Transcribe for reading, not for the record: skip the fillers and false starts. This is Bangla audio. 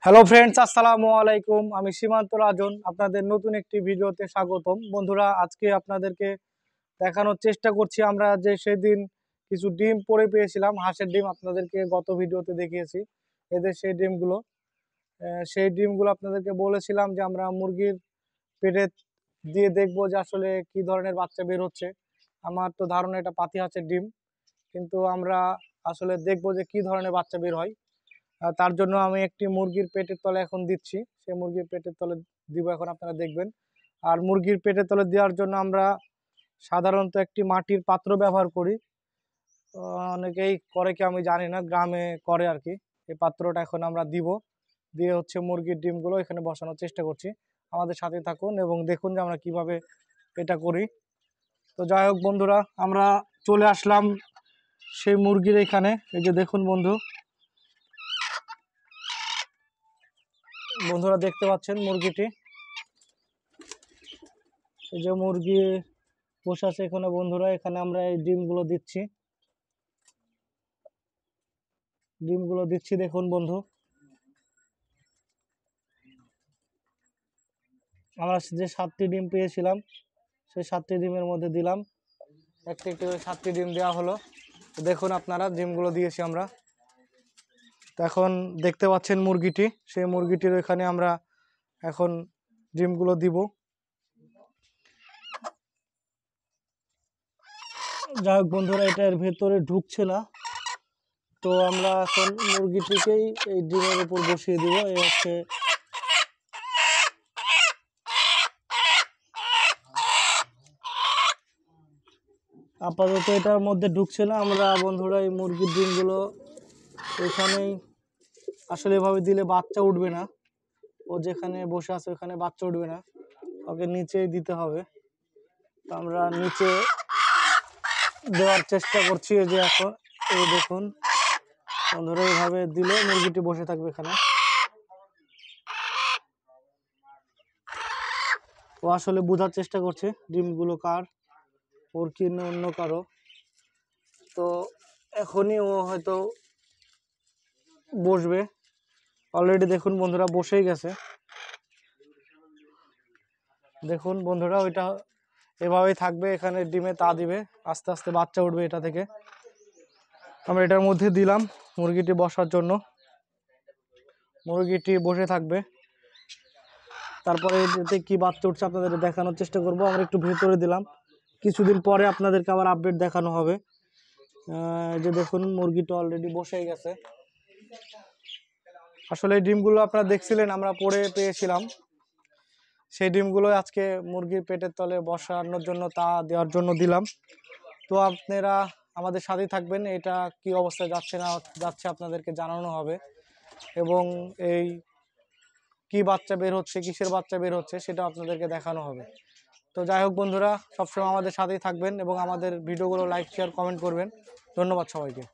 হ্যালো ফ্রেন্ডস, আসসালামু আলাইকুম। আমি সীমান্ত রাজন, আপনাদের নতুন একটি ভিডিওতে স্বাগতম। বন্ধুরা, আজকে আপনাদেরকে দেখানোর চেষ্টা করছি আমরা যে সেদিন কিছু ডিম পড়ে পেয়েছিলাম, হাঁসের ডিম। আপনাদেরকে গত ভিডিওতে দেখিয়েছি এদের সেই ডিমগুলো আপনাদেরকে বলেছিলাম যে আমরা মুরগির পেটে দিয়ে দেখবো যে আসলে কি ধরনের বাচ্চা বের হচ্ছে। আমার তো ধারণা এটা পাতি হাঁসের ডিম, কিন্তু আমরা আসলে দেখবো যে কি ধরনের বাচ্চা বের হয়। তার জন্য আমি একটি মুরগির পেটের তলে এখন দিচ্ছি, সেই মুরগির পেটের তলে দিব এখন, আপনারা দেখবেন। আর মুরগির পেটের তলে দেওয়ার জন্য আমরা সাধারণত একটি মাটির পাত্র ব্যবহার করি। অনেকেই করে কি আমি জানি না, গ্রামে করে আর কি। এই পাত্রটা এখন আমরা দিয়ে হচ্ছে মুরগির ডিমগুলো এখানে বসানোর চেষ্টা করছি। আমাদের সাথে থাকুন এবং দেখুন যে আমরা কিভাবে এটা করি। তো যাই হোক বন্ধুরা, আমরা চলে আসলাম সেই মুরগির এখানে। এই যে দেখুন বন্ধুরা দেখতে পাচ্ছেন মুরগিটি, এই যে মুরগি বসে আছে এখানে। বন্ধুরা, এখানে আমরা এই ডিমগুলো দিচ্ছি দেখুন বন্ধু, আমরা যে 7টি ডিম পেয়েছিলাম সেই 7টি ডিমের মধ্যে দিলাম। একটি একটি করে 7টি ডিম দেওয়া হলো। দেখুন আপনারা, ডিমগুলো দিয়েছি আমরা। তো এখন দেখতে পাচ্ছেন মুরগিটি, সেই মুরগিটির এখানে আমরা এখন ডিমগুলো দিব। যাই হোক বন্ধুরা, এটার ভেতরে ঢুকছে না, তো আমরা এখন মুরগিটিকেই এই ডিমের উপর বসিয়ে দিব। এই হচ্ছে আপাতত এটার মধ্যে ঢুকছে না। আমরা বন্ধুরা এই মুরগির ডিমগুলো এখানেই, আসলে এভাবে দিলে বাচ্চা উঠবে না, ও যেখানে বসে আছে ওখানে বাচ্চা উঠবে না, ওকে নিচেই দিতে হবে। তো আমরা নিচে দেওয়ার চেষ্টা করছি। এই যে এখন এই দেখুন বন্ধুরা, এইভাবে দিলে মুরগিটি বসে থাকবে এখানে। ও আসলে বোঝার চেষ্টা করছে ডিমগুলো কার, ওর কি অন্য কারো। তো এখনই ও হয়তো বসবে। অলরেডি দেখুন বন্ধুরা, বসেই গেছে। দেখুন বন্ধুরা, ওইটা এভাবেই থাকবে, এখানে ডিমে তা দিবে, আস্তে আস্তে বাচ্চা উঠবে এটা থেকে। আমরা এটার মধ্যে দিলাম মুরগিটি বসার জন্য, মুরগিটি বসে থাকবে। তারপরে এতে কি বাচ্চা উঠছে আপনাদের দেখানোর চেষ্টা করব। আমরা একটু ভেতরে দিলাম, কিছুদিন পরে আপনাদেরকে আবার আপডেট দেখানো হবে। যে দেখুন মুরগিটা অলরেডি বসেই গেছে। আসলে এই ডিমগুলো আপনারা দেখছিলেন আমরা পরে পেয়েছিলাম, সেই ডিমগুলো আজকে মুরগির পেটের তলে বসানোর জন্য, তা দেওয়ার জন্য দিলাম। তো আপনারা আমাদের সাথেই থাকবেন, এটা কি অবস্থায় যাচ্ছে না যাচ্ছে আপনাদেরকে জানানো হবে, এবং এই কি বাচ্চা বের হচ্ছে, কিসের বাচ্চা বের হচ্ছে সেটা আপনাদেরকে দেখানো হবে। তো যাই হোক বন্ধুরা, সবসময় আমাদের সাথেই থাকবেন এবং আমাদের ভিডিওগুলো লাইক, শেয়ার, কমেন্ট করবেন। ধন্যবাদ সবাইকে।